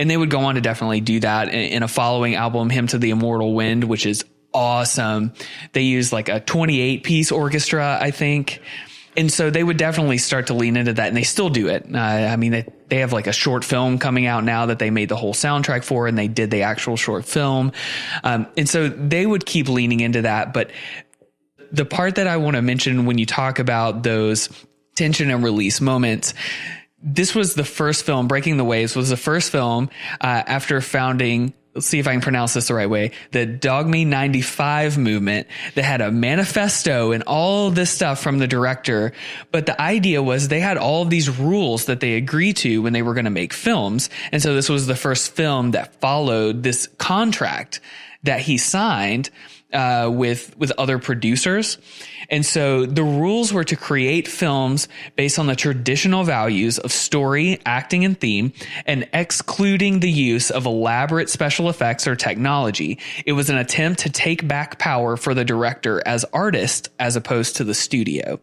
And they would go on to definitely do that in a following album, Hymn to the Immortal Wind, which is awesome. They use like a 28-piece orchestra, I think. And so they would definitely start to lean into that, and they still do it. I mean, they have like a short film coming out now that they made the whole soundtrack for, and they did the actual short film. And so they would keep leaning into that. But the part that I want to mention when you talk about those tension and release moments, this was the first film, Breaking the Waves was the first film after founding, let's see if I can pronounce this the right way, the Dogme 95 movement, that had a manifesto and all this stuff from the director. But the idea was they had all of these rules that they agreed to when they were going to make films. And so this was the first film that followed this contract that he signed with other producers. And so the rules were to create films based on the traditional values of story, acting, and theme, and excluding the use of elaborate special effects or technology. It was an attempt to take back power for the director as artist as opposed to the studio.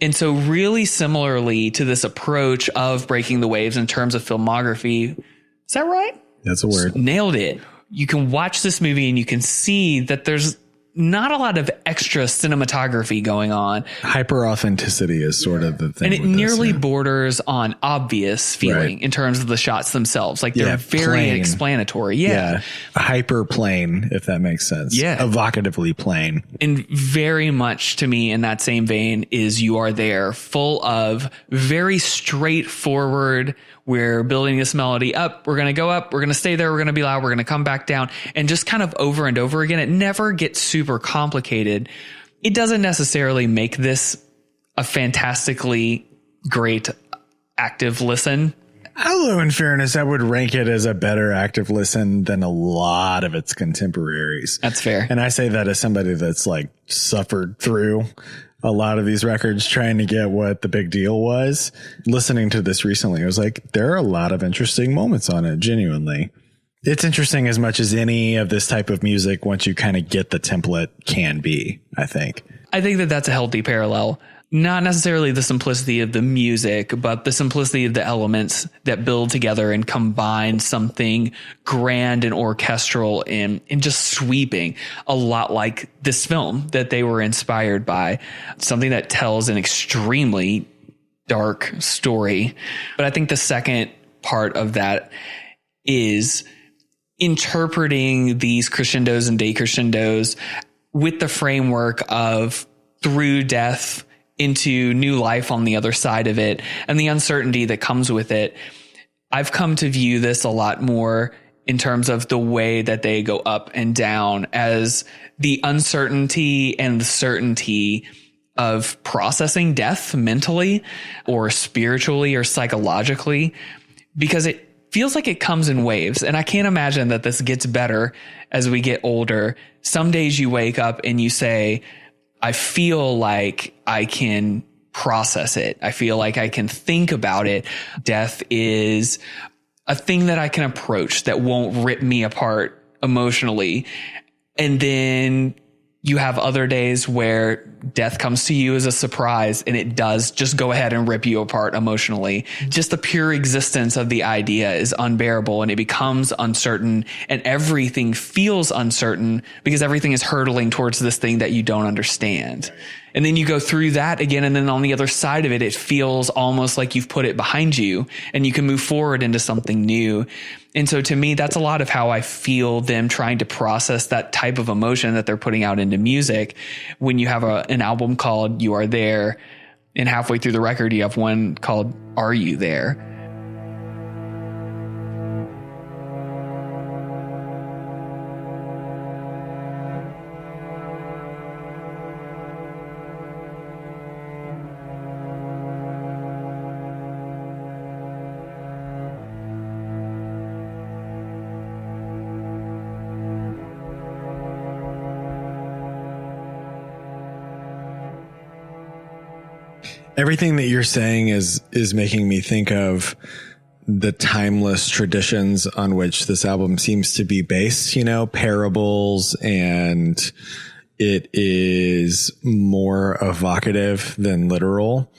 And so really similarly to this approach of Breaking the Waves in terms of filmography, is that right? That's a word. Nailed it. You can watch this movie and you can see that there's not a lot of extra cinematography going on. Hyper authenticity is sort of the thing. And it nearly borders on obvious feeling in terms of the shots themselves. Like they're very plain. Explanatory. Yeah. Hyper plain, if that makes sense. Yeah. Evocatively plain. And very much to me in that same vein is You Are There, full of very straightforward, we're building this melody up. We're going to go up. We're going to stay there. We're going to be loud. We're going to come back down, and just kind of over and over again. It never gets super complicated. It doesn't necessarily make this a fantastically great active listen. Although in fairness, I would rank it as a better active listen than a lot of its contemporaries. That's fair. And I say that as somebody that's like suffered through a lot of these records trying to get what the big deal was. Listening to this recently, I was like, there are a lot of interesting moments on it. Genuinely. It's interesting as much as any of this type of music once you kind of get the template can be, I think. I think that that's a healthy parallel. Not necessarily the simplicity of the music, but the simplicity of the elements that build together and combine something grand and orchestral and just sweeping, a lot like this film that they were inspired by, something that tells an extremely dark story. But I think the second part of that is interpreting these crescendos and decrescendos with the framework of through death into new life on the other side of it and the uncertainty that comes with it. I've come to view this a lot more in terms of the way that they go up and down as the uncertainty and the certainty of processing death mentally or spiritually or psychologically, because it feels like it comes in waves. And I can't imagine that this gets better as we get older. Some days you wake up and you say, I feel like I can process it. I feel like I can think about it. Death is a thing that I can approach that won't rip me apart emotionally. And then you have other days where death comes to you as a surprise and it does just go ahead and rip you apart emotionally. Just the pure existence of the idea is unbearable and it becomes uncertain and everything feels uncertain because everything is hurtling towards this thing that you don't understand. And then you go through that again. And then on the other side of it, it feels almost like you've put it behind you and you can move forward into something new. And so to me, that's a lot of how I feel them trying to process that type of emotion that they're putting out into music. When you have an album called You Are There, and halfway through the record, you have one called Are You There? Everything that you're saying is making me think of the timeless traditions on which this album seems to be based, parables, and it is more evocative than literal.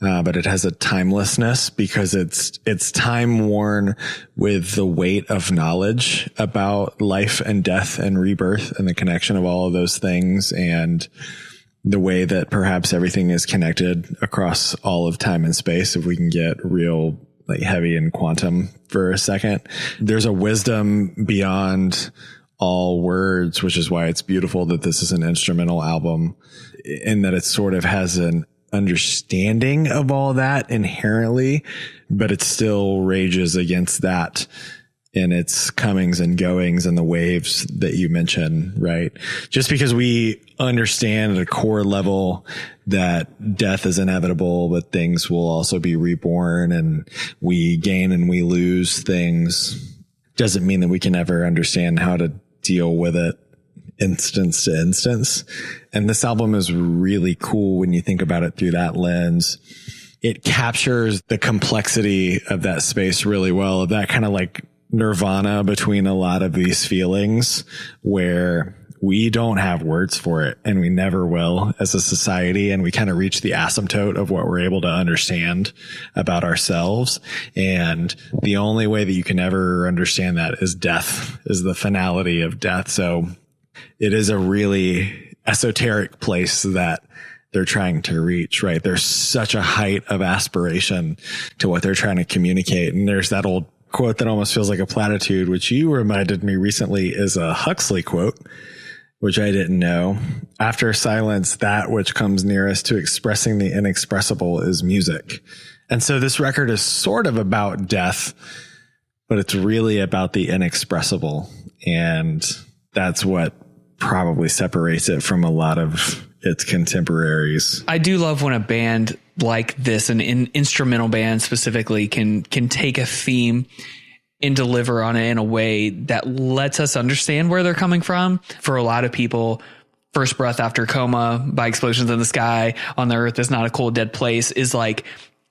but it has a timelessness because it's time worn with the weight of knowledge about life and death and rebirth and the connection of all of those things, and the way that perhaps everything is connected across all of time and space. If we can get real like heavy in quantum for a second, there's a wisdom beyond all words, which is why it's beautiful that this is an instrumental album, in that it sort of has an understanding of all that inherently, but it still rages against that in its comings and goings and the waves that you mentioned, right? Just because we understand at a core level that death is inevitable, but things will also be reborn and we gain and we lose things, doesn't mean that we can ever understand how to deal with it instance to instance. And this album is really cool when you think about it through that lens. It captures the complexity of that space really well, of that kind of like nirvana between a lot of these feelings where we don't have words for it and we never will as a society. And we kind of reach the asymptote of what we're able to understand about ourselves. And the only way that you can ever understand that is death, is the finality of death. So it is a really esoteric place that they're trying to reach, right? There's such a height of aspiration to what they're trying to communicate. And there's that old quote that almost feels like a platitude, which you reminded me recently is a Huxley quote, which I didn't know. After silence, that which comes nearest to expressing the inexpressible is music. And so this record is sort of about death, but it's really about the inexpressible. And that's what probably separates it from a lot of its contemporaries. I do love when a band like this, an instrumental band specifically, can take a theme and deliver on it in a way that lets us understand where they're coming from. For a lot of people, First Breath After Coma by Explosions in the Sky, On the Earth Is Not a Cold Dead Place is like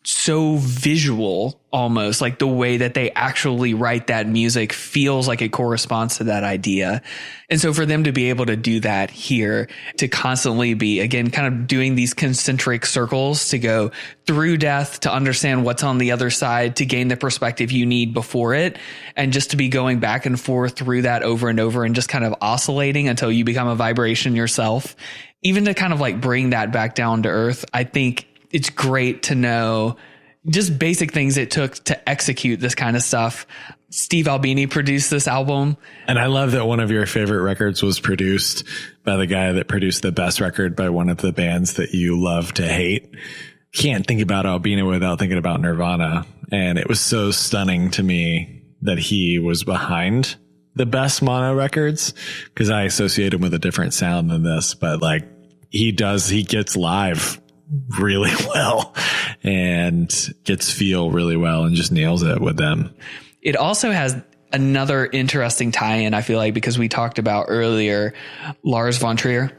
so visual, almost like the way that they actually write that music feels like it corresponds to that idea. And so for them to be able to do that here, to constantly be, again, kind of doing these concentric circles to go through death, to understand what's on the other side, to gain the perspective you need before it, and just to be going back and forth through that over and over and just kind of oscillating until you become a vibration yourself. Even to kind of like bring that back down to earth, I think it's great to know just basic things it took to execute this kind of stuff. Steve Albini produced this album. And I love that one of your favorite records was produced by the guy that produced the best record by one of the bands that you love to hate. Can't think about Albini without thinking about Nirvana. And it was so stunning to me that he was behind the best mono records, because I associate him with a different sound than this, but like he gets live really well and gets feel really well and just nails it with them. It also has another interesting tie-in, I feel like, because we talked about earlier Lars von Trier,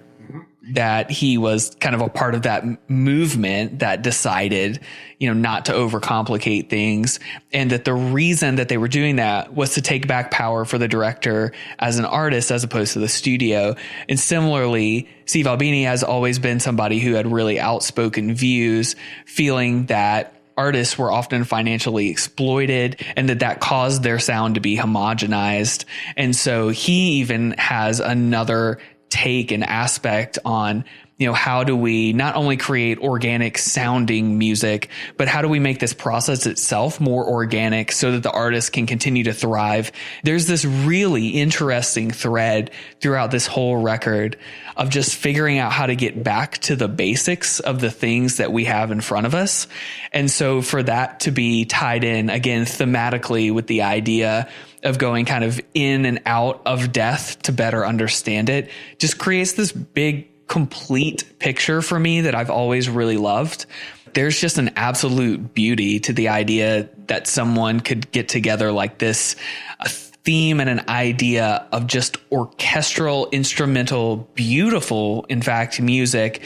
that he was kind of a part of that movement that decided, not to overcomplicate things. And that the reason that they were doing that was to take back power for the director as an artist, as opposed to the studio. And similarly, Steve Albini has always been somebody who had really outspoken views, feeling that artists were often financially exploited and that caused their sound to be homogenized. And so he even has another take and aspect on, how do we not only create organic sounding music, but how do we make this process itself more organic so that the artist can continue to thrive? There's this really interesting thread throughout this whole record of just figuring out how to get back to the basics of the things that we have in front of us. And so for that to be tied in again thematically with the idea of going kind of in and out of death to better understand it, just creates this big complete picture for me that I've always really loved. There's just an absolute beauty to the idea that someone could get together like this, a theme and an idea of just orchestral, instrumental, beautiful, in fact, music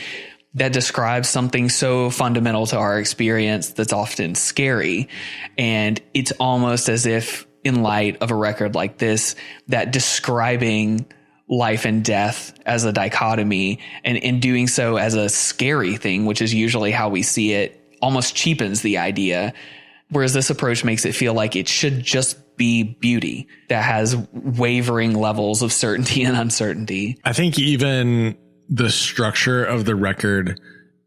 that describes something so fundamental to our experience that's often scary. And it's almost as if, in light of a record like this, that describing life and death as a dichotomy and in doing so as a scary thing, which is usually how we see it, almost cheapens the idea. Whereas this approach makes it feel like it should just be beauty that has wavering levels of certainty and uncertainty. I think even the structure of the record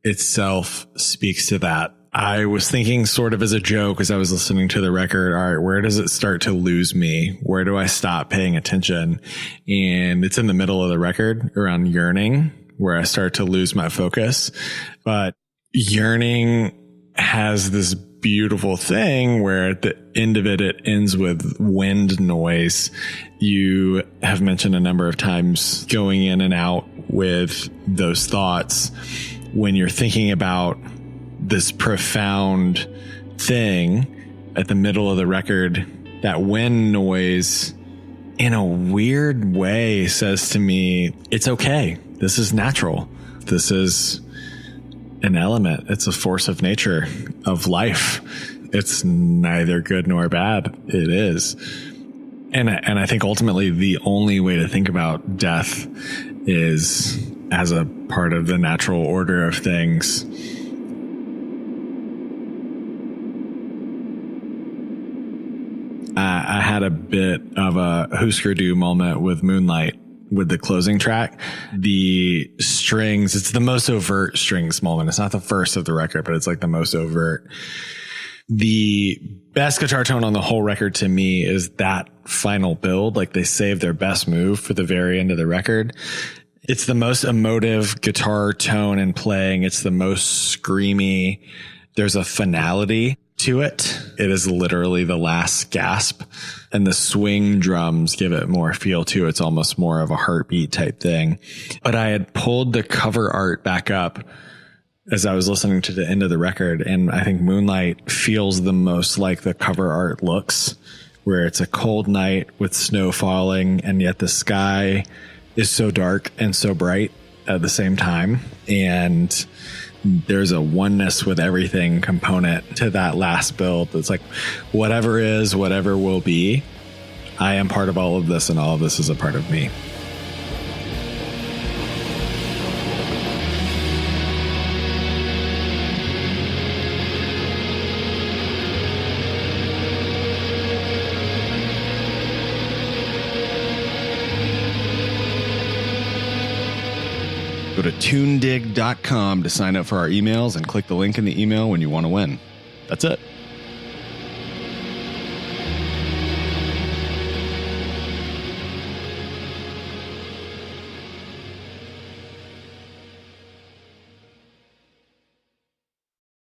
itself speaks to that. I was thinking sort of as a joke as I was listening to the record, all right, where does it start to lose me? Where do I stop paying attention? And it's in the middle of the record around Yearning, where I start to lose my focus. But Yearning has this beautiful thing where at the end of it, it ends with wind noise. You have mentioned a number of times going in and out with those thoughts when you're thinking about this profound thing at the middle of the record. That wind noise in a weird way says to me, it's okay. This is natural. This is an element. It's a force of nature, of life. It's neither good nor bad. It is. And I think ultimately the only way to think about death is as a part of the natural order of things. I had a bit of a Husker Du moment with Moonlight with the closing track. The strings, it's the most overt strings moment. It's not the first of the record, but it's like the most overt. The best guitar tone on the whole record to me is that final build. Like they saved their best move for the very end of the record. It's the most emotive guitar tone and playing. It's the most screamy. There's a finality to it. It is literally the last gasp, and the swing drums give it more feel to it. It's almost more of a heartbeat type thing. But I had pulled the cover art back up as I was listening to the end of the record, and I think Moonlight feels the most like the cover art looks, where it's a cold night with snow falling, and yet the sky is so dark and so bright at the same time. And there's a oneness with everything component to that last build. It's like, whatever is, whatever will be, I am part of all of this, and all of this is a part of me. Go to TuneDig.com to sign up for our emails and click the link in the email when you want to win. That's it.